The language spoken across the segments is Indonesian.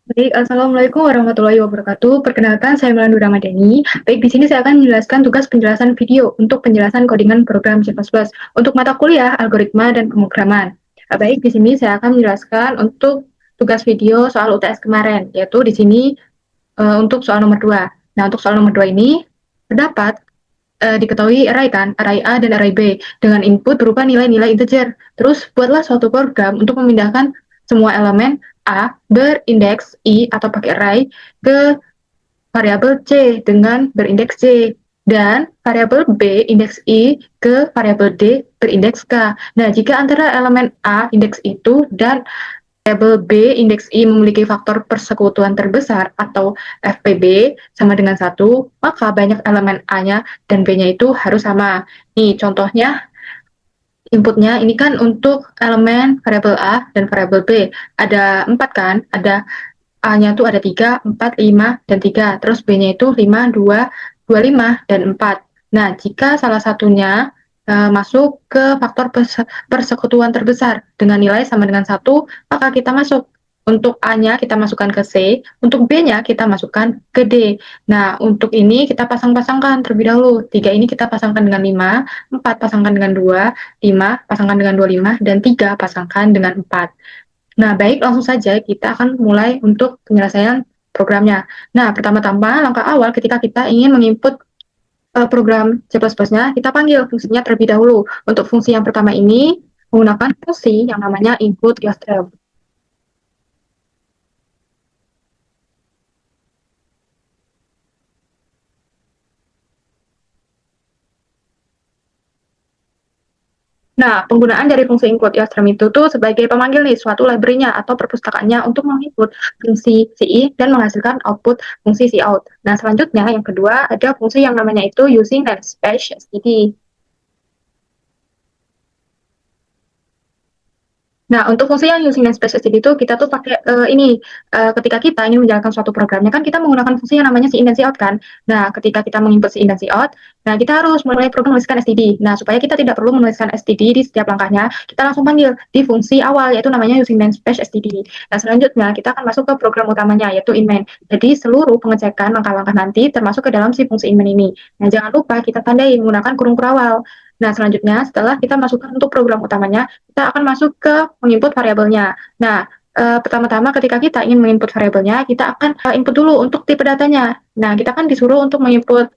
Baik, Assalamualaikum warahmatullahi wabarakatuh. Perkenalkan, saya Melandu Ramadhani. Baik, di sini saya akan menjelaskan tugas penjelasan video untuk penjelasan codingan program C++ untuk mata kuliah algoritma dan pemrograman. Baik, di sini saya akan menjelaskan untuk tugas video soal UTS kemarin, yaitu di sini untuk soal nomor 2. Nah, untuk soal nomor 2 ini terdapat diketahui array kan, array A dan array B dengan input berupa nilai-nilai integer. Terus buatlah suatu program untuk memindahkan semua elemen A berindeks I atau pakai array ke variabel C dengan berindeks C dan variabel B indeks I ke variabel D berindeks K. Nah, jika antara elemen A indeks itu dan variabel B indeks I memiliki faktor persekutuan terbesar atau FPB sama dengan satu, maka banyak elemen A-nya dan B-nya itu harus sama. Nih, contohnya inputnya ini kan untuk elemen variabel A dan variabel B. Ada 4 kan? Ada A-nya tuh ada 3, 4, 5, dan 3. Terus B-nya itu 5, 2, 25, dan 4. Nah, jika salah satunya masuk ke faktor persekutuan terbesar dengan nilai sama dengan satu, maka kita masuk. Untuk A-nya kita masukkan ke C, untuk B-nya kita masukkan ke D. Nah, untuk ini kita pasang-pasangkan terlebih dahulu. 3 ini kita pasangkan dengan 5, 4 pasangkan dengan 2, 5 pasangkan dengan 25, dan 3 pasangkan dengan 4. Nah, baik, langsung saja kita akan mulai untuk penyelesaian programnya. Nah, pertama-tama langkah awal ketika kita ingin menginput program C++-nya, kita panggil fungsinya terlebih dahulu. Untuk fungsi yang pertama ini menggunakan fungsi yang namanya input illustrate. Nah, penggunaan dari fungsi include illustrate itu tuh sebagai pemanggil nih suatu library-nya atau perpustakaannya untuk menginput fungsi CI dan menghasilkan output fungsi cout. Nah, selanjutnya yang kedua ada fungsi yang namanya itu using namespace std. Nah, untuk fungsi yang using namespace std itu kita tuh pakai ini ketika kita ingin menjalankan suatu programnya kan kita menggunakan fungsi yang namanya in dan cout kan. Nah, ketika kita menginput in dan cout, nah kita harus mulai program menuliskan std. Nah, supaya kita tidak perlu menuliskan std di setiap langkahnya, kita langsung panggil di fungsi awal yaitu namanya using namespace std. Nah, selanjutnya kita akan masuk ke program utamanya yaitu in main. Jadi seluruh pengecekan langkah-langkah nanti termasuk ke dalam si fungsi in main ini. Nah, jangan lupa kita tandai menggunakan kurung kurawal. Nah, selanjutnya setelah kita masukkan untuk program utamanya, kita akan masuk ke menginput variabelnya. Nah, pertama-tama ketika kita ingin menginput variabelnya, kita akan input dulu untuk tipe datanya. Nah, kita kan disuruh untuk menginput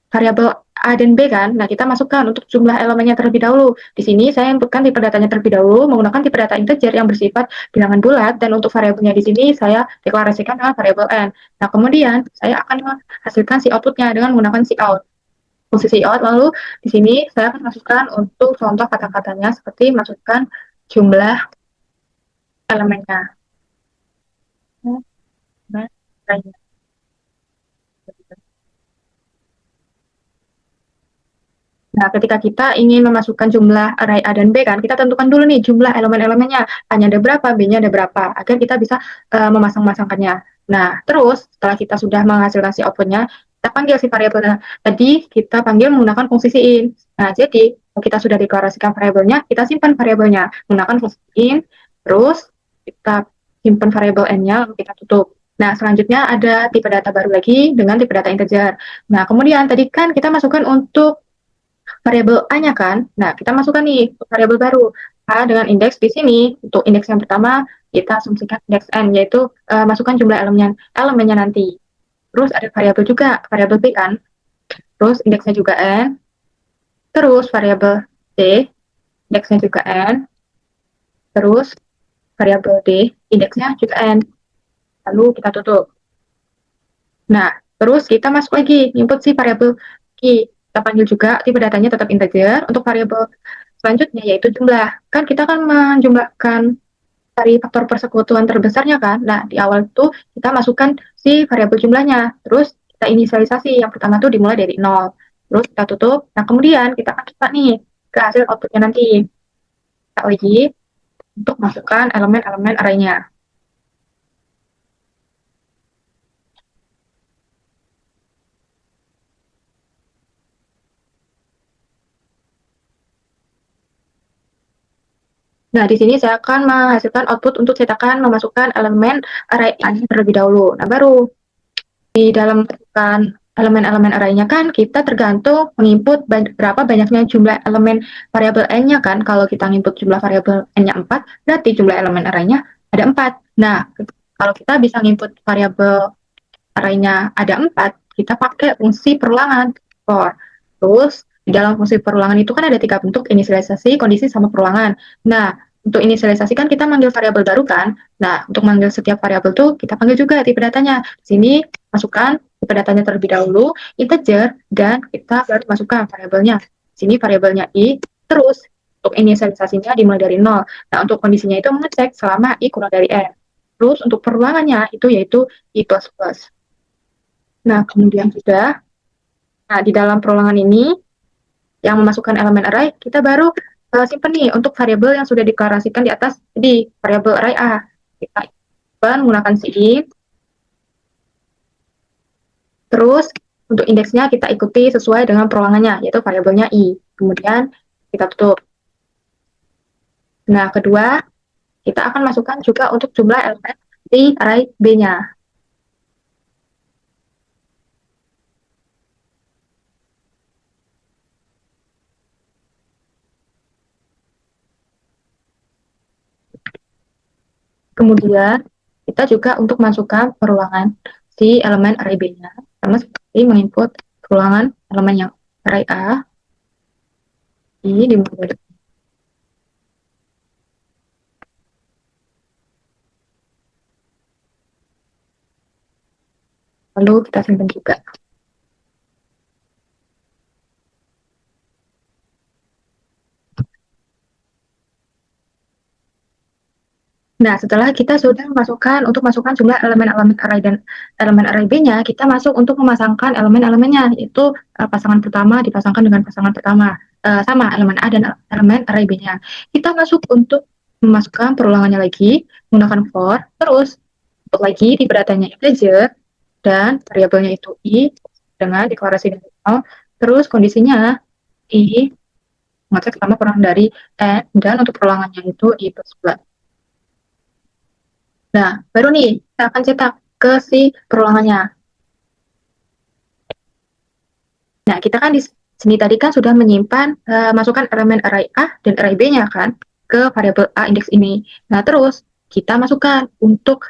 variabel A dan B kan. Nah, kita masukkan untuk jumlah elemennya terlebih dahulu. Di sini saya inputkan tipe datanya terlebih dahulu menggunakan tipe data integer yang bersifat bilangan bulat dan untuk variabelnya di sini saya deklarasikan dengan variabel n. Nah, kemudian saya akan menghasilkan si outputnya dengan menggunakan si out. Fungsi si out lalu di sini saya akan masukkan untuk contoh kata-katanya seperti masukkan jumlah elemennya. Nah, Nah, ketika kita ingin memasukkan jumlah array A dan B kan, kita tentukan dulu nih jumlah elemen-elemennya. A-nya ada berapa, B-nya ada berapa, agar kita bisa memasang-masangkannya. Nah, terus setelah kita sudah menghasilkan si outputnya, kita panggil si variabelnya. Tadi kita panggil menggunakan fungsi in. Nah, jadi kalau kita sudah deklarasikan variabelnya, kita simpan variabelnya menggunakan fungsi in, terus kita simpan variabel n-nya, lalu kita tutup. Nah, selanjutnya ada tipe data baru lagi dengan tipe data integer. Nah, kemudian tadi kan kita masukkan untuk variabel A-nya kan. Nah, kita masukkan nih variabel baru. A dengan indeks di sini. Untuk indeks yang pertama, kita asumsikan indeks N, yaitu masukkan jumlah elemennya nanti. Terus ada variabel juga, variabel B kan. Terus indeksnya juga N. Terus variabel C, indeksnya juga N. Terus variabel D, indeksnya juga N. Lalu kita tutup. Nah, terus kita masuk lagi, input si variabel Q. Kita panggil juga tipe datanya tetap integer. Untuk variabel selanjutnya yaitu jumlah. Kan kita kan menjumlahkan dari faktor persekutuan terbesarnya kan. Nah, di awal itu kita masukkan si variabel jumlahnya. Terus kita inisialisasi. Yang pertama tuh dimulai dari 0. Terus kita tutup. Nah, kemudian kita akan coba nih ke hasil outputnya nanti. Kita uji untuk masukkan elemen-elemen arraynya. Nah, di sini saya akan menghasilkan output untuk cetakan memasukkan elemen array A terlebih dahulu. Nah, baru di dalam masukkan elemen-elemen array-nya kan kita tergantung menginput berapa banyaknya jumlah elemen variabel n-nya kan. Kalau kita input jumlah variabel n-nya 4, berarti jumlah elemen array-nya ada 4. Nah, kalau kita bisa input variabel array-nya ada 4, kita pakai fungsi perulangan for. Terus di dalam fungsi perulangan itu kan ada 3 bentuk, inisialisasi, kondisi, sama perulangan. Nah, untuk inisialisasi kan kita manggil variabel baru kan. Nah, untuk manggil setiap variabel tuh kita panggil juga tipe datanya. Di sini masukkan tipe datanya terlebih dahulu, integer, dan kita baru masukkan variabelnya. Di sini variabelnya i, terus untuk inisialisasinya dimulai dari 0. Nah, untuk kondisinya itu mengecek selama i kurang dari n. Terus untuk perulangannya itu yaitu i++. Nah, kemudian sudah, nah di dalam perulangan ini, yang memasukkan elemen array, kita baru simpan nih untuk variabel yang sudah deklarasikan di atas, di variabel array A. Kita simpan menggunakan si, terus untuk indeksnya kita ikuti sesuai dengan perulangannya, yaitu variabelnya i. Kemudian kita tutup. Nah, kedua, kita akan masukkan juga untuk jumlah elemen di array B-nya. Kemudian kita juga untuk masukkan perulangan si elemen array B-nya, sama seperti menginput perulangan elemen yang array A ini dimulai. Lalu kita simpan juga. Nah, setelah kita sudah masukkan untuk masukkan jumlah elemen-elemen array dan elemen array B-nya, kita masuk untuk memasangkan elemen-elemennya, yaitu pasangan pertama dipasangkan dengan pasangan pertama, sama elemen A dan elemen array B-nya. Kita masuk untuk memasukkan perulangannya lagi, menggunakan for, terus untuk lagi tipe datanya integer, dan variabelnya itu i, dengan deklarasi dari 0, terus kondisinya i, mengecek sama kurang dari n, dan untuk perulangannya itu i plus plus. Nah, baru nih kita akan cetak ke si perulangannya. Nah, kita kan di sini tadi kan sudah menyimpan masukkan elemen array A dan array B-nya kan ke variabel A indeks ini. Nah, terus kita masukkan untuk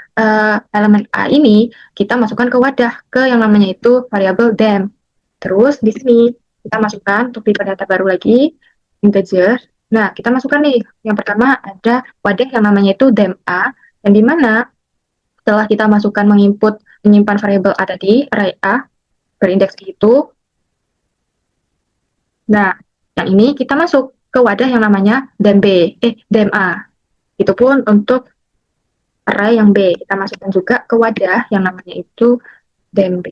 elemen A ini, kita masukkan ke wadah ke yang namanya itu variabel dem. Terus di sini kita masukkan untuk tipe data baru lagi, integer. Nah, kita masukkan nih, yang pertama ada wadah yang namanya itu dem A, yang dimana setelah kita masukkan menginput menyimpan variabel A tadi, array A berindeks itu. Nah, yang ini kita masuk ke wadah yang namanya dem B, dem A. Itu pun untuk array yang B. Kita masukkan juga ke wadah yang namanya itu dem B.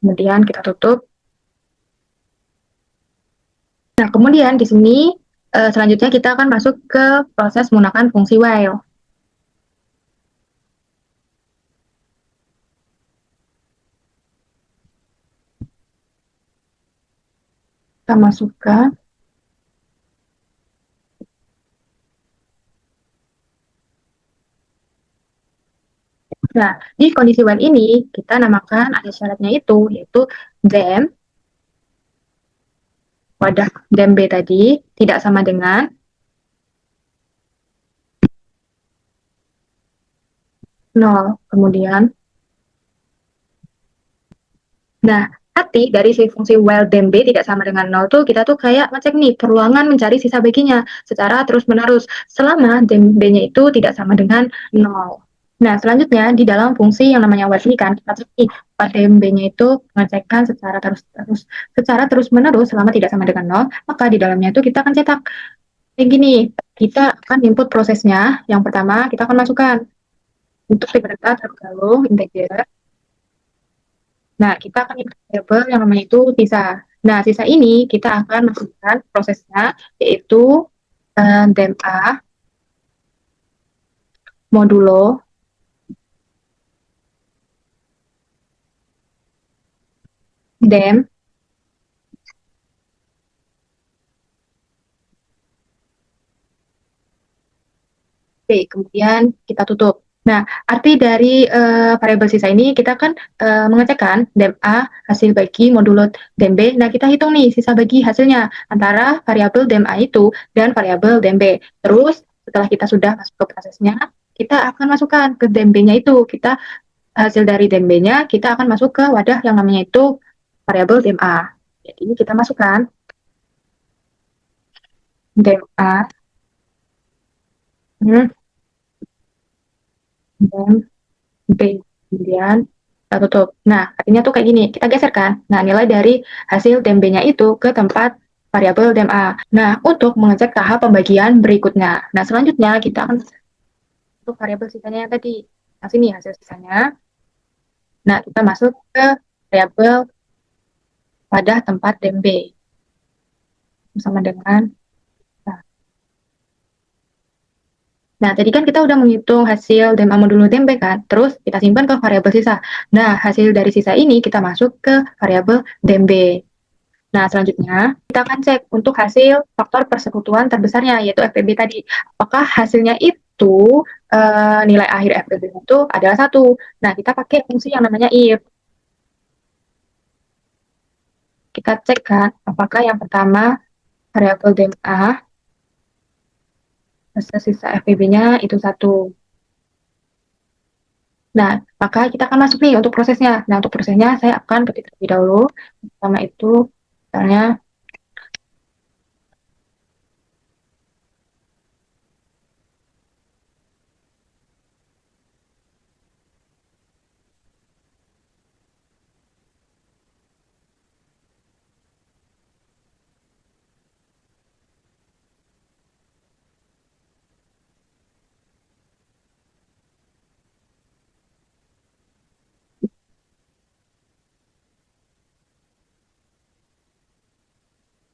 Kemudian kita tutup. Nah, kemudian di sini selanjutnya kita akan masuk ke proses menggunakan fungsi while. Kita masukkan. Nah, di kondisi while ini kita namakan ada syaratnya itu, yaitu dem wadah dem B tadi tidak sama dengan nol. Kemudian, nah, arti dari si fungsi while dem B tidak sama dengan nol tuh kita tuh kayak ngecek nih perulangan mencari sisa baginya secara terus-menerus selama dem B-nya itu tidak sama dengan nol. Nah, selanjutnya di dalam fungsi yang namanya while ini kan kita cek nih pada dem B-nya itu mengecekkan secara terus-menerus selama tidak sama dengan nol, maka di dalamnya itu kita akan cetak kayak gini. Kita akan input prosesnya. Yang pertama kita akan masukkan untuk tipe data tergabung integer. Nah, kita akan input variabel yang namanya itu sisa. Nah, sisa ini kita akan masukkan prosesnya, yaitu dem A modulo dem, B, kemudian kita tutup. Nah, arti dari variabel sisa ini kita kan mengecekkan dem A hasil bagi modulo dem B. Nah, kita hitung nih sisa bagi hasilnya antara variabel dem A itu dan variabel dem B. Terus setelah kita sudah masuk ke prosesnya, kita akan masukkan ke dem B-nya itu. Kita hasil dari dem B-nya kita akan masuk ke wadah yang namanya itu variabel dem A. Jadi ini kita masukkan dem A, hmm, dem B. Kemudian kita tutup. Nah, artinya tuh kayak gini, kita geser kan. Nah, nilai dari hasil dem B-nya itu ke tempat variabel dem A. Nah, untuk mengecek tahap pembagian berikutnya. Nah, selanjutnya kita akan untuk variabel sisanya yang tadi. Nah, sini hasil sisanya. Nah, kita masuk ke variabel pada tempat dem B. Sama dengan, nah, nah, tadi kan kita udah menghitung hasil dem A modulo dem B kan, terus kita simpan ke variabel sisa. Nah, hasil dari sisa ini kita masuk ke variabel dem B. Nah, selanjutnya kita akan cek untuk hasil faktor persekutuan terbesarnya, yaitu FPB tadi. Apakah hasilnya itu nilai akhir FPB itu adalah satu. Nah, kita pakai fungsi yang namanya if. Kita cek kan, apakah yang pertama variabel dem A, hasil sisa FPB-nya itu satu. Nah, maka kita akan masuk nih untuk prosesnya. Nah, untuk prosesnya saya akan ketik terlebih dahulu. Pertama itu, misalnya,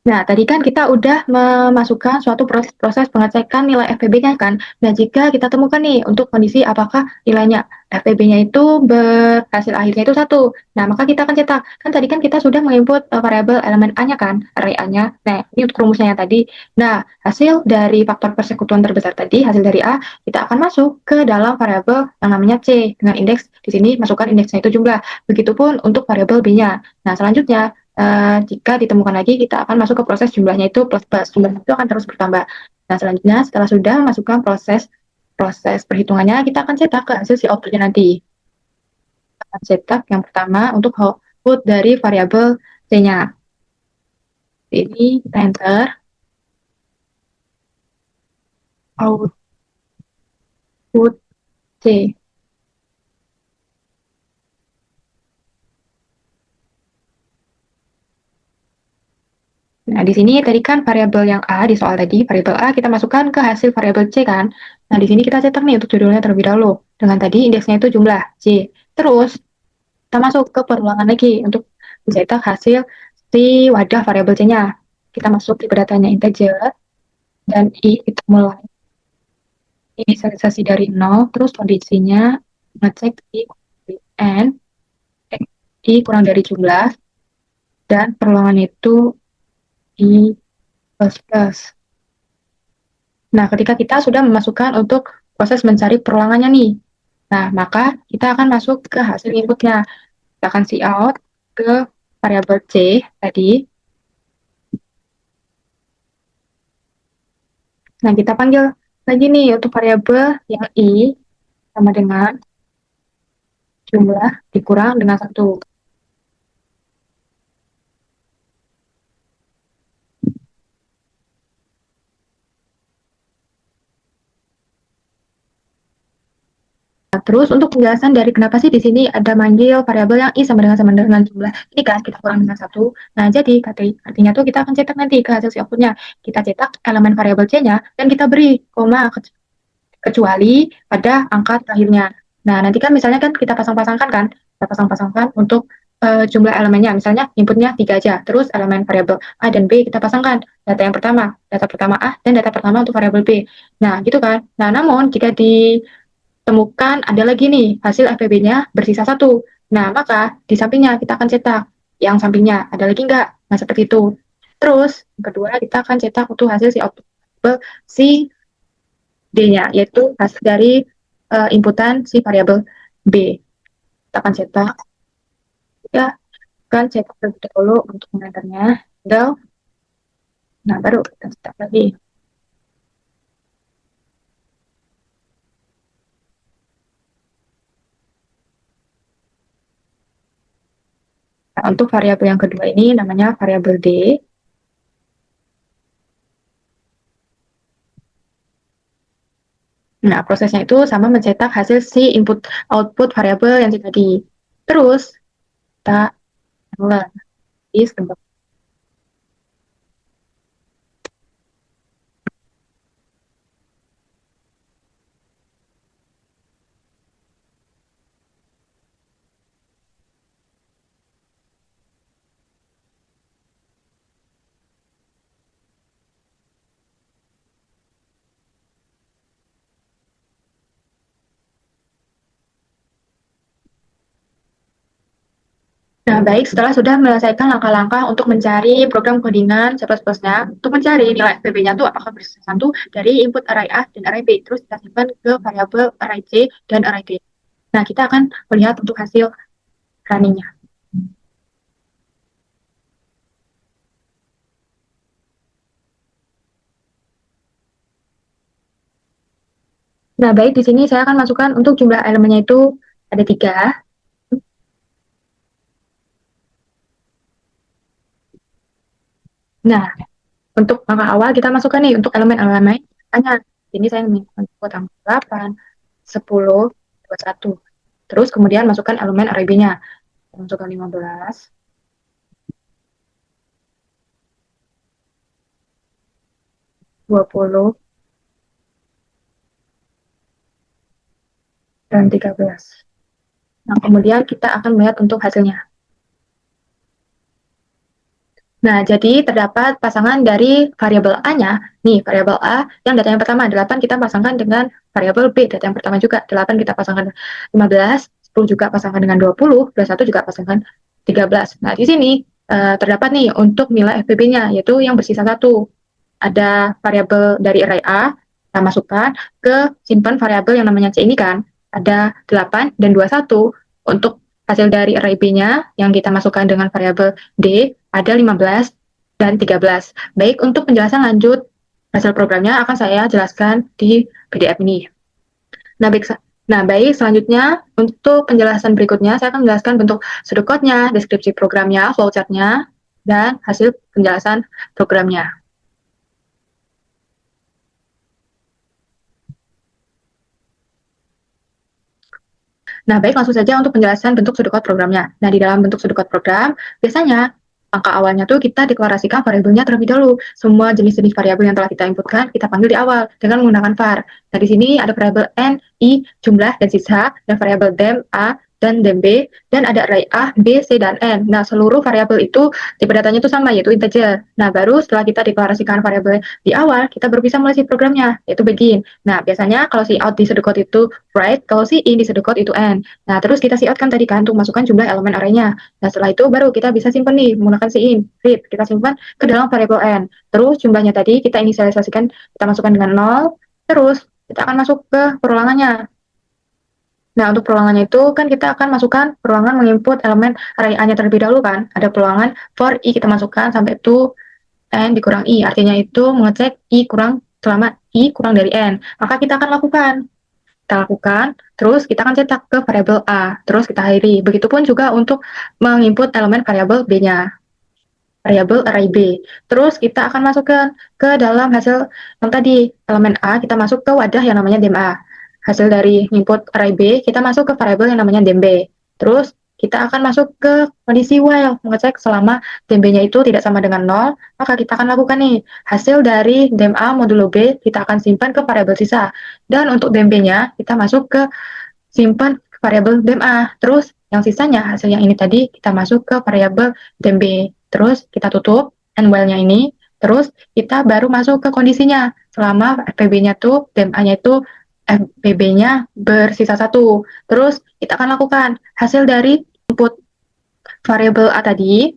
nah, tadi kan kita udah memasukkan suatu proses pengecekan nilai FPB-nya kan. Nah, jika kita temukan nih untuk kondisi apakah nilainya FPB-nya itu berhasil akhirnya itu satu. Nah, maka kita akan cetak. Kan tadi kan kita sudah menginput variabel elemen A-nya kan, array A-nya. Nah, ini untuk rumusnya yang tadi. Nah, hasil dari faktor persekutuan terbesar tadi, hasil dari A, kita akan masuk ke dalam variabel yang namanya C dengan indeks di sini masukkan indeksnya itu jumlah. Begitupun untuk variabel B-nya. Nah, selanjutnya jika ditemukan lagi, kita akan masuk ke proses jumlahnya itu plus plus. Jumlahnya itu akan terus bertambah. Nah, selanjutnya setelah sudah masukkan proses proses perhitungannya, kita akan cetak ke hasil si outputnya nanti. Kita akan cetak yang pertama untuk output dari variabel C-nya. Jadi, kita enter output C. Nah, di sini tadi kan variabel yang A di soal tadi, variabel A kita masukkan ke hasil variabel C kan. Nah, di sini kita cetak nih untuk judulnya terlebih dahulu. Dengan tadi indeksnya itu jumlah C. Terus, kita masuk ke perulangan lagi untuk mencetak hasil si wadah variabel C-nya. Kita masuk tipe datanya integer dan I kita mulai inisialisasi dari 0, terus kondisinya ngecek I n, I kurang dari jumlah, dan perulangan itu I plus plus. Nah, ketika kita sudah memasukkan untuk proses mencari perulangannya nih, nah maka kita akan masuk ke hasil inputnya. Kita akan cout ke variabel C tadi. Nah, kita panggil lagi nih untuk variabel yang I sama dengan jumlah dikurang dengan satu. Nah, terus untuk penjelasan dari kenapa sih di sini ada manggil variabel yang I sama dengan jumlah ini kan kita kurang dengan satu. Nah, jadi artinya tuh kita akan cetak nanti ke hasil si outputnya. Kita cetak elemen variabel C-nya dan kita beri koma kecuali pada angka terakhirnya. Nah, nanti kan misalnya kan kita pasang-pasangkan kan, kita pasang-pasangkan untuk jumlah elemennya, misalnya inputnya 3 aja, terus elemen variabel A dan B kita pasangkan, data pertama A dan data pertama untuk variabel B. Nah, gitu kan. Nah, namun jika ditemukan ada lagi nih hasil FPB-nya bersisa satu. Nah, maka di sampingnya kita akan cetak yang sampingnya. Ada lagi nggak? Nah, seperti itu. Terus, yang kedua, kita akan cetak untuk hasil si output variabel si D-nya, yaitu hasil dari inputan si variabel B. Kita akan cetak, ya, kan cetak terlebih dahulu untuk menenternya. Tinggal, nah baru kita cetak lagi. Nah, untuk variabel yang kedua ini namanya variabel D. Nah, prosesnya itu sama mencetak hasil si input output variabel yang tadi. Terus, kita mulai is kembang. Nah, baik, setelah sudah menyelesaikan langkah-langkah untuk mencari program codingan C++-nya, untuk mencari nilai FPB-nya itu apakah berdasarkan tuh dari input array A dan array B, terus kita simpan ke variabel array C dan array D. Nah, kita akan melihat untuk hasil running-nya. Nah, baik, di sini saya akan masukkan untuk jumlah elemennya itu ada 3. Nah, untuk langkah awal kita masukkan nih untuk elemen-elemen hanya. Ini saya membuat tanggal 8, 10, 21. Terus kemudian masukkan elemen array B-nya. Masukkan 15, 20, dan 13. Nah, kemudian kita akan melihat untuk hasilnya. Nah, jadi terdapat pasangan dari variabel A-nya. Nih, variabel A yang data yang pertama, 8 kita pasangkan dengan variabel B, data yang pertama juga. 8 kita pasangkan 15, 10 juga pasangkan dengan 20, 21 juga pasangkan 13. Nah, di sini terdapat nih untuk nilai FPB-nya, yaitu yang bersisa 1. Ada variabel dari array A, kita masukkan ke simpan variabel yang namanya C ini kan, ada 8 dan 21. Untuk hasil dari array B-nya yang kita masukkan dengan variabel D, ada 15 dan 13. Baik, untuk penjelasan lanjut hasil programnya akan saya jelaskan di PDF ini. Nah, baik, selanjutnya untuk penjelasan berikutnya saya akan menjelaskan bentuk sudut code-nya, deskripsi programnya, flowchart-nya, dan hasil penjelasan programnya. Nah, baik, langsung saja untuk penjelasan bentuk sudut code programnya. Nah, di dalam bentuk sudut code program, biasanya angka awalnya tuh kita deklarasikan variabelnya terlebih dahulu. Semua jenis-jenis variabel yang telah kita inputkan, kita panggil di awal dengan menggunakan var. Nah, di sini ada variabel n, i, jumlah, dan sisa, dan variabel dem, a, dan dem b, dan ada array a, b, c, dan n. Nah, seluruh variabel itu tipe datanya itu sama, yaitu integer. Nah, baru setelah kita deklarasikan variabel di awal, kita baru bisa mulai si programnya, yaitu begin. Nah, biasanya kalau si out di sudut code itu write, kalau si in di sudut code itu end. Nah, terus kita si out kan tadi kan untuk masukkan jumlah elemen array-nya. Nah, setelah itu baru kita bisa simpan nih menggunakan si in, read, kita simpan ke dalam variabel n. Terus jumlahnya tadi kita inisialisasikan, kita masukkan dengan 0, terus kita akan masuk ke perulangannya. Nah, untuk perulangannya itu kan kita akan masukkan perulangan menginput elemen array A-nya terlebih dahulu kan. Ada perulangan for i kita masukkan sampai itu n dikurang i. Artinya itu mengecek i kurang selama i kurang dari n. Maka kita akan lakukan. Kita lakukan, terus kita akan cetak ke variabel A, terus kita akhiri. Begitupun juga untuk menginput elemen variabel B-nya, variabel array B. Terus kita akan masukkan ke dalam hasil yang tadi, elemen A, kita masuk ke wadah yang namanya dem A. Hasil dari input array B, kita masuk ke variabel yang namanya dem B. Terus kita akan masuk ke kondisi while, mengecek selama dem B-nya itu tidak sama dengan 0, maka kita akan lakukan nih, hasil dari dem A modulo B, kita akan simpan ke variabel sisa. Dan untuk dem B-nya, kita masuk ke simpan variabel dem A. Terus yang sisanya, hasil yang ini tadi, kita masuk ke variabel dem B. Terus kita tutup and while-nya ini, terus kita baru masuk ke kondisinya. Selama FPB-nya tuh, dem A-nya itu FPB-nya bersisa 1. Terus kita akan lakukan hasil dari input variabel A tadi.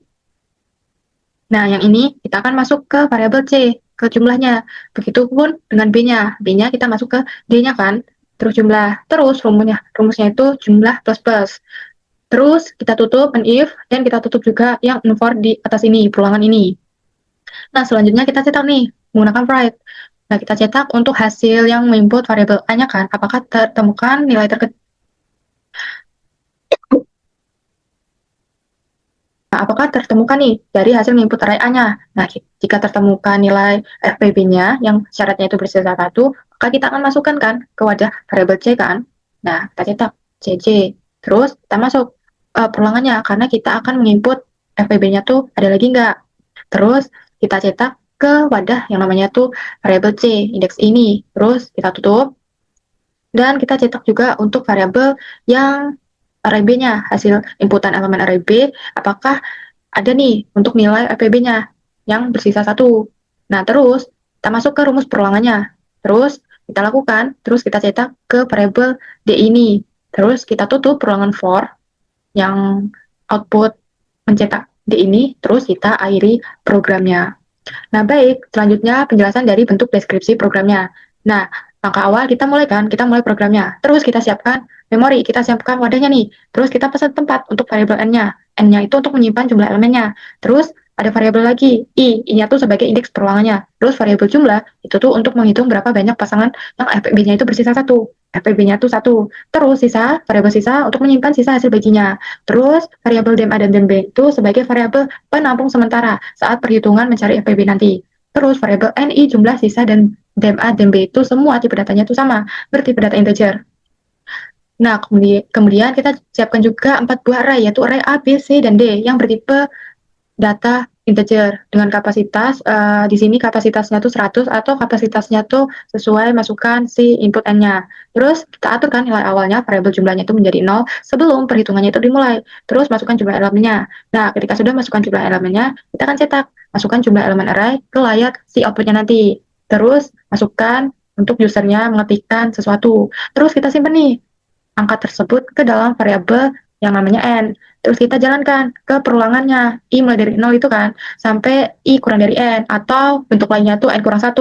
Nah, yang ini kita akan masuk ke variabel C, ke jumlahnya. Begitupun dengan B-nya. B-nya kita masuk ke D-nya kan, terus jumlah. Terus rumusnya itu jumlah plus plus. Terus kita tutup an if, dan kita tutup juga yang for di atas ini, perulangan ini. Nah, selanjutnya kita cetak nih, menggunakan write. Nah, kita cetak untuk hasil yang menginput variabel A-nya kan, apakah tertemukan nilai terkecil. Nah, apakah tertemukan nih dari hasil input array A-nya? Nah, jika tertemukan nilai FPB-nya yang syaratnya itu bersisa 1, maka kita akan masukkan kan ke wadah variabel C kan. Nah, kita cetak CJ. Terus kita masuk perulangannya karena kita akan menginput FPB-nya tuh ada lagi nggak. Terus kita cetak ke wadah yang namanya tuh variabel C, indeks ini. Terus kita tutup dan kita cetak juga untuk variabel yang array B-nya, hasil inputan elemen array B, apakah ada nih untuk nilai FPB-nya yang bersisa 1. Nah, terus kita masuk ke rumus perulangannya. Terus kita lakukan, terus kita cetak ke variabel D ini. Terus kita tutup perulangan for yang output mencetak D ini, terus kita akhiri programnya. Nah, baik, selanjutnya penjelasan dari bentuk deskripsi programnya. Nah, langkah awal kita mulai kan, kita mulai programnya. Terus kita siapkan memori, kita siapkan wadahnya nih. Terus kita pesan tempat untuk variabel n-nya. N-nya itu untuk menyimpan jumlah elemennya. Terus ada variabel lagi, i-nya tuh sebagai indeks perulangannya. Terus variabel jumlah, itu tuh untuk menghitung berapa banyak pasangan yang FPB-nya itu bersisa 1. FPB-nya tuh 1. Terus variabel sisa untuk menyimpan sisa hasil baginya. Terus variabel dem A dan dem B itu sebagai variabel penampung sementara saat perhitungan mencari FPB nanti. Terus variabel NI jumlah sisa dan dem A dan B itu semua tipe datanya itu sama, bertipe data integer. Nah, kemudian kita siapkan juga 4 buah array, yaitu array A, B, C, dan D yang bertipe data integer dengan kapasitas di sini kapasitasnya tuh 100 atau kapasitasnya tuh sesuai masukan si input n-nya. Terus kita aturkan nilai awalnya variabel jumlahnya itu menjadi 0 sebelum perhitungannya itu dimulai. Terus masukkan jumlah elemennya. Nah, ketika sudah masukkan jumlah elemennya, kita akan cetak masukkan jumlah elemen array ke layar si outputnya nanti. Terus masukkan untuk usernya mengetikkan sesuatu. Terus kita simpan nih angka tersebut ke dalam variabel yang namanya n. Terus kita jalankan ke perulangannya. I mulai dari 0 itu kan, sampai I kurang dari n. Atau bentuk lainnya tuh n kurang 1.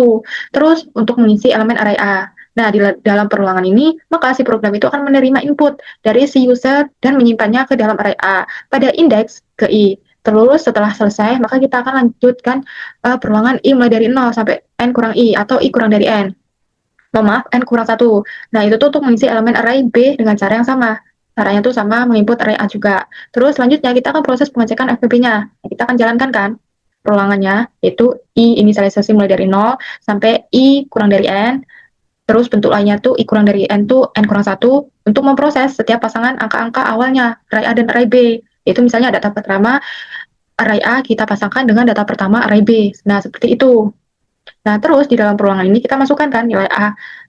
Terus untuk mengisi elemen array A. Nah, di dalam perulangan ini, maka si program itu akan menerima input dari si user dan menyimpannya ke dalam array A pada indeks ke I. Terus setelah selesai, maka kita akan lanjutkan perulangan I mulai dari 0 sampai n kurang I atau I kurang dari n. Maaf, n kurang 1. Nah, itu tuh untuk mengisi elemen array B dengan cara yang sama. Caranya tuh sama, menginput array A juga. Terus selanjutnya kita akan proses pengecekan FPB-nya. Nah, kita akan jalankan kan perulangannya, yaitu I inisialisasi mulai dari 0 sampai I kurang dari N. Terus bentuk lainnya tuh I kurang dari N tuh N kurang 1 untuk memproses setiap pasangan angka-angka awalnya, array A dan array B. Itu misalnya data pertama array A kita pasangkan dengan data pertama array B. Nah, seperti itu. Nah, terus di dalam perulangan ini kita masukkan kan nilai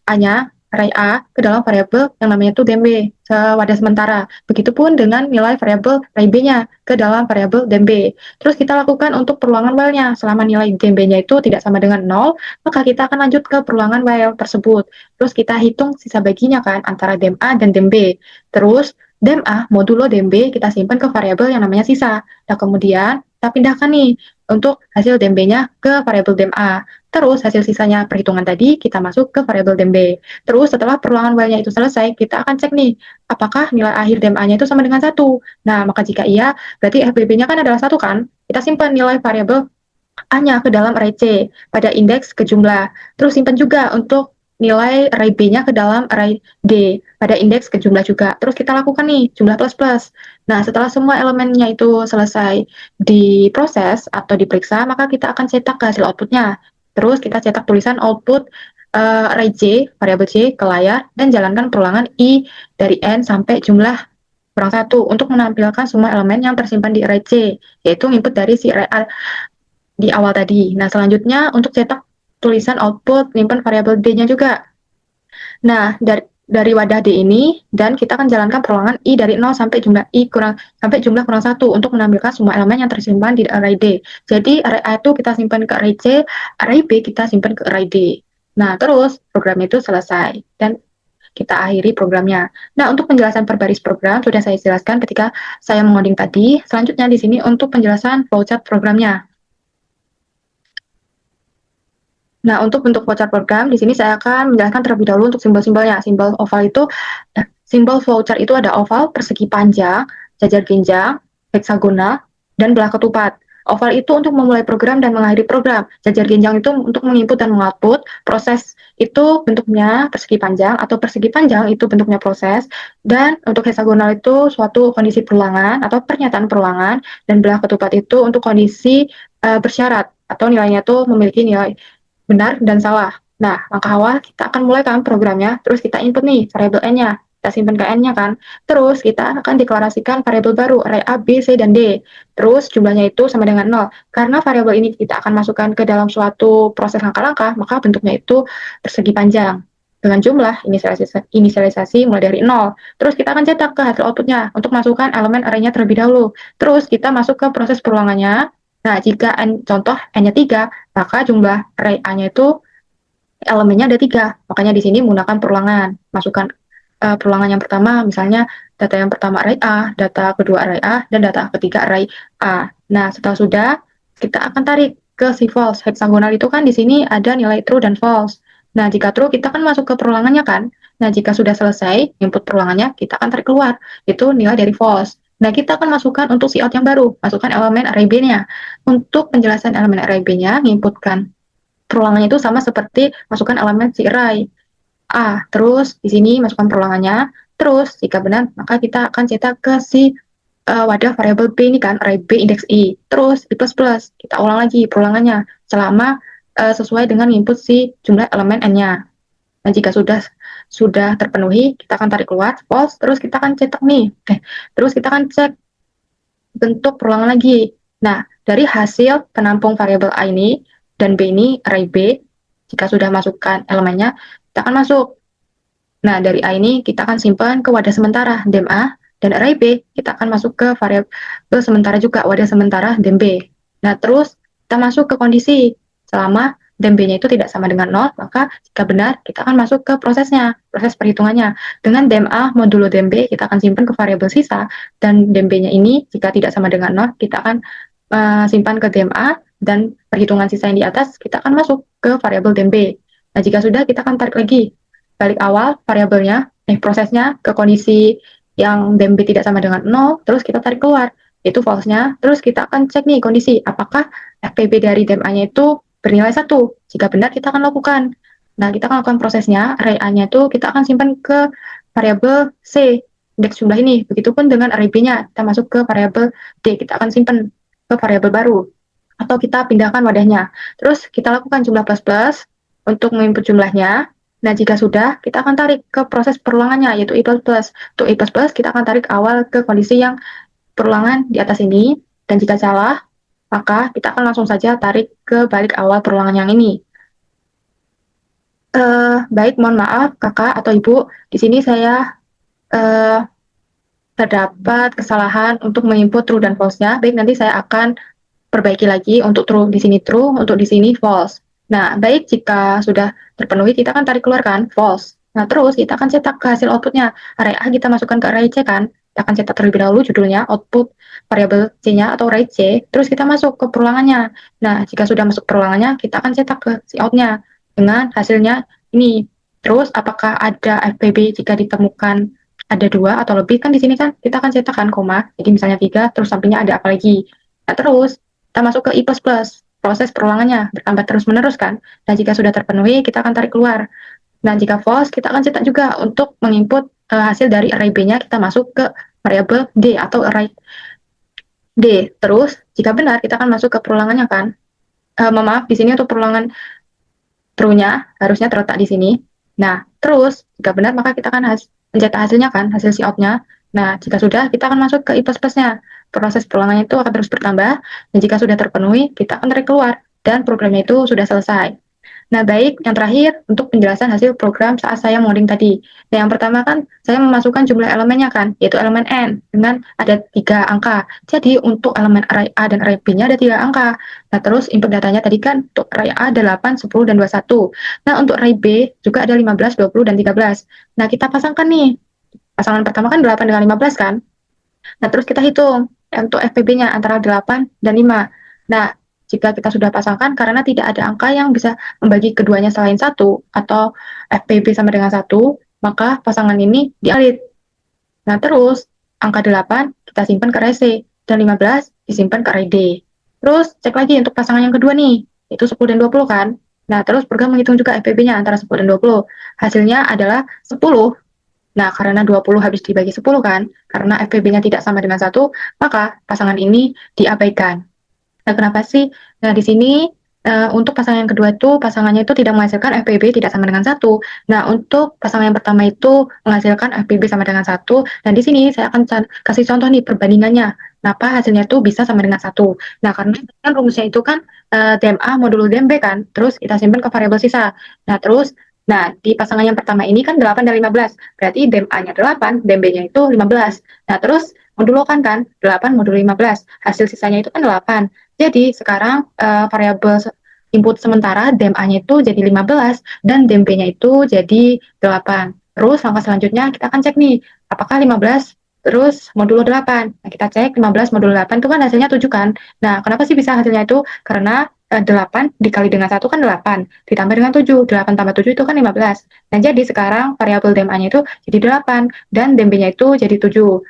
A-nya, array A, ke dalam variabel yang namanya itu dem B, wadah sementara. Begitupun dengan nilai variabel array B-nya ke dalam variabel dem B. Terus kita lakukan untuk perulangan while-nya. Selama nilai dem B-nya itu tidak sama dengan 0, maka kita akan lanjut ke perulangan while tersebut. Terus kita hitung sisa baginya kan antara dem A dan dem B. Terus dem A modulo dem B kita simpan ke variabel yang namanya sisa. Nah, kemudian kita pindahkan nih untuk hasil dem B-nya ke variabel dem A. Terus hasil sisanya perhitungan tadi kita masuk ke variabel dem B. Terus setelah perulangan while-nya itu selesai, kita akan cek nih, apakah nilai akhir dem A-nya itu sama dengan 1. Nah, maka jika iya, berarti FBB-nya kan adalah 1 kan? Kita simpan nilai variabel A-nya ke dalam array C pada indeks ke jumlah. Terus simpan juga untuk nilai array B-nya ke dalam array D pada indeks ke jumlah juga. Terus kita lakukan nih jumlah plus plus. Nah, setelah semua elemennya itu selesai diproses atau diperiksa, maka kita akan cetak ke hasil outputnya. Terus kita cetak tulisan output array J, variabel C ke layar, dan jalankan perulangan I dari N sampai jumlah kurang 1 untuk menampilkan semua elemen yang tersimpan di array C, yaitu input dari si array A di awal tadi. Nah, selanjutnya untuk cetak tulisan output, nyimpan variabel D-nya juga. Nah, dari wadah D ini, dan kita akan jalankan perulangan I dari 0 sampai jumlah kurang 1 untuk menampilkan semua elemen yang tersimpan di array D. Jadi, array A itu kita simpan ke array C, array B kita simpan ke array D. Nah, terus program itu selesai. Dan kita akhiri programnya. Nah, untuk penjelasan per baris program sudah saya jelaskan ketika saya mengoding tadi. Selanjutnya di sini untuk penjelasan flowchart programnya. Nah, untuk bentuk flowchart program, di sini saya akan menjelaskan terlebih dahulu untuk simbol-simbolnya. Simbol oval itu, simbol flowchart itu ada oval, persegi panjang, jajar genjang, heksagonal, dan belah ketupat. Oval itu untuk memulai program dan mengakhiri program. Jajar genjang itu untuk menginput dan mengoutput. Proses itu bentuknya persegi panjang, atau persegi panjang itu bentuknya proses. Dan untuk heksagonal itu suatu kondisi perulangan atau pernyataan perulangan. Dan belah ketupat itu untuk kondisi bersyarat atau nilainya itu memiliki nilai benar dan salah. Nah, langkah awal kita akan mulai kan programnya, terus kita input nih variabel n-nya, kita simpan ke n-nya kan. Terus kita akan deklarasikan variabel baru, array A, B, C, dan D. Terus jumlahnya itu sama dengan 0. Karena variabel ini kita akan masukkan ke dalam suatu proses langkah-langkah, maka bentuknya itu persegi panjang. Dengan jumlah inisialisasi mulai dari 0. Terus kita akan cetak ke hasil outputnya untuk masukkan elemen array-nya terlebih dahulu. Terus kita masuk ke proses perulangannya. Nah, jika n, contoh n-nya 3, maka jumlah array A-nya itu elemennya ada 3. Makanya di sini menggunakan perulangan. Masukkan perulangan yang pertama, misalnya data yang pertama array A, data kedua array A, dan data ketiga array A. Nah, setelah sudah, kita akan tarik ke si false. Hexagonal itu kan di sini ada nilai true dan false. Nah, jika true, kita akan masuk ke perulangannya kan. Nah, jika sudah selesai input perulangannya, kita akan tarik keluar. Itu nilai dari false. Nah, kita akan masukkan untuk si out yang baru, masukkan elemen array B-nya. Untuk penjelasan elemen array B-nya, menginputkan perulangannya itu sama seperti masukkan elemen si array A. Terus di sini masukkan perulangannya. Terus jika benar, maka kita akan cetak ke si wadah variabel B ini kan, array B indeks I. Terus I++, kita ulang lagi perulangannya selama sesuai dengan input si jumlah elemen n-nya. Nah, jika sudah terpenuhi, kita akan tarik keluar false, terus kita akan cetak nih. Terus kita akan cek bentuk perulangan lagi. Nah, dari hasil penampung variabel A ini dan B ini, array B, jika sudah masukkan elemennya, kita akan masuk. Nah, dari A ini kita akan simpan ke wadah sementara, dem A, dan array B, kita akan masuk ke variabel sementara juga, wadah sementara dem B. Nah, terus kita masuk ke kondisi. Selama dem B-nya itu tidak sama dengan 0, maka jika benar, kita akan masuk ke prosesnya, proses perhitungannya. Dengan dem A modulo dem B, kita akan simpan ke variabel sisa, dan dem B-nya ini, jika tidak sama dengan 0, kita akan simpan ke dem A, dan perhitungan sisa yang di atas, kita akan masuk ke variabel dem B. Nah, jika sudah, kita akan tarik lagi balik awal variabelnya, prosesnya ke kondisi yang dem B tidak sama dengan 0, terus kita tarik keluar, itu false-nya, terus kita akan cek nih kondisi, apakah FPB dari dem A-nya itu bernilai 1, jika benar kita akan lakukan. Nah, kita akan lakukan prosesnya, array A-nya itu kita akan simpan ke variabel C, indeks jumlah ini, begitupun dengan array B-nya, kita masuk ke variabel D, kita akan simpan ke variabel baru, atau kita pindahkan wadahnya. Terus kita lakukan jumlah plus-plus untuk menginput jumlahnya. Nah, jika sudah, kita akan tarik ke proses perulangannya, yaitu I++. Untuk I++, kita akan tarik awal ke kondisi yang perulangan di atas ini, dan jika salah, maka kita akan langsung saja tarik ke balik awal perulangan yang ini. Baik, mohon maaf, kakak atau ibu, di sini saya terdapat kesalahan untuk menginput true dan false-nya. Baik, nanti saya akan perbaiki lagi untuk true di sini true, untuk di sini false. Nah, baik, jika sudah terpenuhi, kita akan tarik keluar kan, false. Nah, terus kita akan cetak ke hasil outputnya. Array A kita masukkan ke array C kan. Kita akan cetak terlebih dahulu judulnya, output variabel C-nya atau array C. Terus kita masuk ke perulangannya. Nah, jika sudah masuk perulangannya, kita akan cetak ke si out-nya dengan hasilnya ini. Terus, apakah ada FPB jika ditemukan ada 2 atau lebih? Kan di sini kan kita akan cetak kan koma. Jadi misalnya 3, terus sampingnya ada apa lagi. Nah, terus kita masuk ke I++, proses perulangannya bertambah terus-menerus kan. Dan jika sudah terpenuhi, kita akan tarik keluar. Nah, jika false, kita akan cetak juga untuk menginput hasil dari array B-nya, kita masuk ke variabel D atau array D. Terus, jika benar, kita akan masuk ke perulangannya kan. Maaf, di sini untuk perulangan true-nya harusnya terletak di sini. Nah, terus, jika benar, maka kita akan mencetak hasilnya kan, hasil si out-nya. Nah, jika sudah, kita akan masuk ke I++-nya. Proses perulangannya itu akan terus bertambah, dan jika sudah terpenuhi, kita akan tarik keluar, dan programnya itu sudah selesai. Nah, baik, yang terakhir untuk penjelasan hasil program saat saya modeling tadi. Nah, yang pertama kan saya memasukkan jumlah elemennya kan, yaitu elemen N dengan ada 3 angka. Jadi untuk elemen array A dan array B-nya ada 3 angka. Nah, terus input datanya tadi kan untuk array A 8, 10, dan 21. Nah, untuk array B juga ada 15, 20, dan 13. Nah, kita pasangkan nih. Pasangan pertama kan 8 dengan 15 kan. Nah, terus kita hitung untuk FPB-nya antara 8 dan 5. Nah, jika kita sudah pasangkan, karena tidak ada angka yang bisa membagi keduanya selain satu, atau FPB sama dengan satu, maka pasangan ini dialit. Nah, terus angka 8 kita simpan ke array C, dan 15 disimpan ke array D. Terus cek lagi untuk pasangan yang kedua nih, itu 10 dan 20 kan. Nah, terus program menghitung juga FPB-nya antara 10 dan 20. Hasilnya adalah 10. Nah, karena 20 habis dibagi 10 kan, karena FPB-nya tidak sama dengan satu, maka pasangan ini diabaikan. Nah, kenapa sih? Nah, di sini untuk pasangan yang kedua itu, pasangannya itu tidak menghasilkan FPB tidak sama dengan satu. Nah, untuk pasangan yang pertama itu menghasilkan FPB sama dengan satu, dan di sini saya akan kasih contoh nih perbandingannya. Kenapa hasilnya itu bisa sama dengan satu? Nah, karena kan rumusnya itu kan DMA modulo DMB kan, terus kita simpan ke variabel sisa. Nah, terus di pasangan yang pertama ini kan 8 dan 15. Berarti DMA-nya 8, DMB-nya itu 15. Nah, terus modulo kan 8 modulo 15. Hasil sisanya itu kan 8. Jadi sekarang variabel input sementara DMA-nya itu jadi 15 dan DMB-nya itu jadi 8. Terus langkah selanjutnya kita akan cek nih, apakah 15 terus modulo 8. Nah, kita cek 15 modulo 8 itu kan hasilnya 7 kan. Nah, kenapa sih bisa hasilnya itu? Karena 8 dikali dengan 1 kan 8, ditambah dengan 7, 8 tambah 7 itu kan 15. Nah, jadi sekarang variabel DMA-nya itu jadi 8 dan DMB-nya itu jadi 7.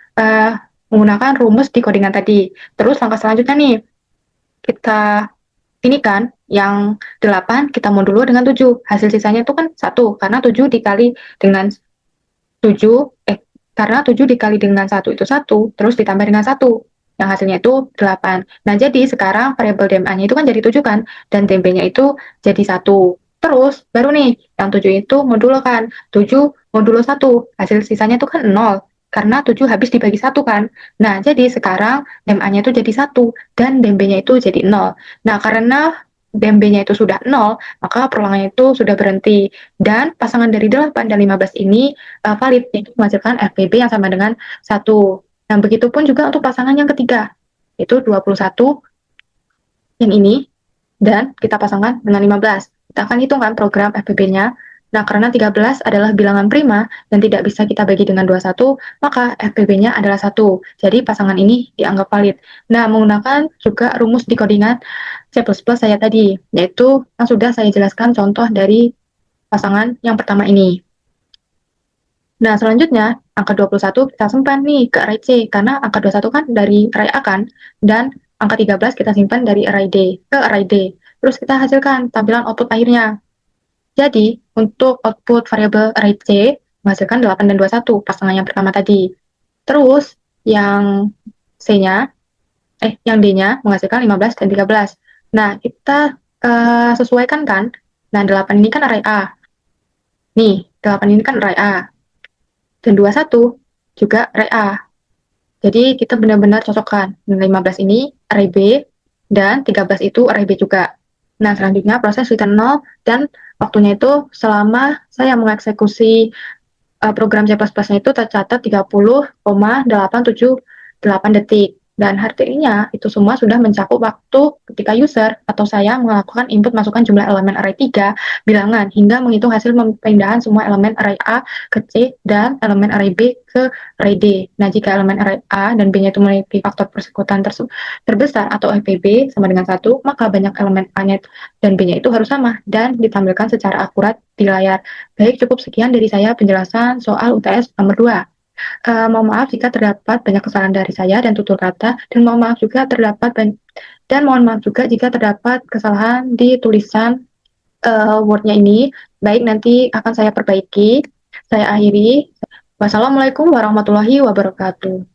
Menggunakan rumus di codingan tadi. Terus langkah selanjutnya nih, kita ini kan yang 8 kita modulo dengan 7. Hasil sisanya itu kan 1 karena 7 dikali dengan 7 karena 7 dikali dengan 1 itu 1, terus ditambah dengan 1 yang hasilnya itu 8. Nah, jadi sekarang variabel DMA-nya itu kan jadi 7 kan, dan DMB-nya itu jadi 1. Terus baru nih yang 7 itu modulo kan, 7 modulo 1, hasil sisanya itu kan 0 karena 7 habis dibagi 1 kan. Nah, jadi sekarang DMA-nya itu jadi 1 dan DMB-nya itu jadi 0. Nah, karena DMB-nya itu sudah 0, maka perulangannya itu sudah berhenti. Dan pasangan dari 8 dan 15 ini valid, yaitu menghasilkan FPB yang sama dengan 1. Nah, begitupun juga untuk pasangan yang ketiga, itu 21 yang ini, dan kita pasangkan dengan 15. Kita akan hitungkan program FPB-nya. Nah, karena 13 adalah bilangan prima dan tidak bisa kita bagi dengan 21, maka FPB-nya adalah 1. Jadi pasangan ini dianggap valid. Nah, menggunakan juga rumus decodingan C++ saya tadi, yaitu yang sudah saya jelaskan contoh dari pasangan yang pertama ini. Nah, selanjutnya, angka 21 kita simpan nih ke array C, karena angka 21 kan dari array A kan, dan angka 13 kita simpan dari array D ke array D. Terus kita hasilkan tampilan output akhirnya. Jadi, untuk output variabel array C, menghasilkan 8 dan 21, pasangan yang pertama tadi. Terus, yang C-nya, yang D-nya menghasilkan 15 dan 13. Nah, kita sesuaikan kan, nah 8 ini kan array A. Nih, 8 ini kan array A. Dan 21 juga array A. Jadi kita benar-benar cocokkan. 15 ini array B dan 13 itu array B juga. Nah, selanjutnya proses return 0 dan waktunya itu selama saya mengeksekusi program C++-nya itu tercatat 30,878 detik. Dan artinya itu semua sudah mencakup waktu ketika user atau saya melakukan input masukkan jumlah elemen array 3 bilangan hingga menghitung hasil pemindahan semua elemen array A ke C dan elemen array B ke array D. Nah, jika elemen array A dan B-nya itu memiliki faktor persekutuan terbesar atau FPB sama dengan 1, maka banyak elemen A-nya dan B-nya itu harus sama dan ditampilkan secara akurat di layar. Baik, cukup sekian dari saya penjelasan soal UTS nomor 2. Mohon maaf jika terdapat banyak kesalahan dari saya dan tutur kata, dan mohon maaf juga jika terdapat kesalahan di tulisan Word-nya ini. Baik, nanti akan saya perbaiki. Saya akhiri. Wassalamualaikum warahmatullahi wabarakatuh.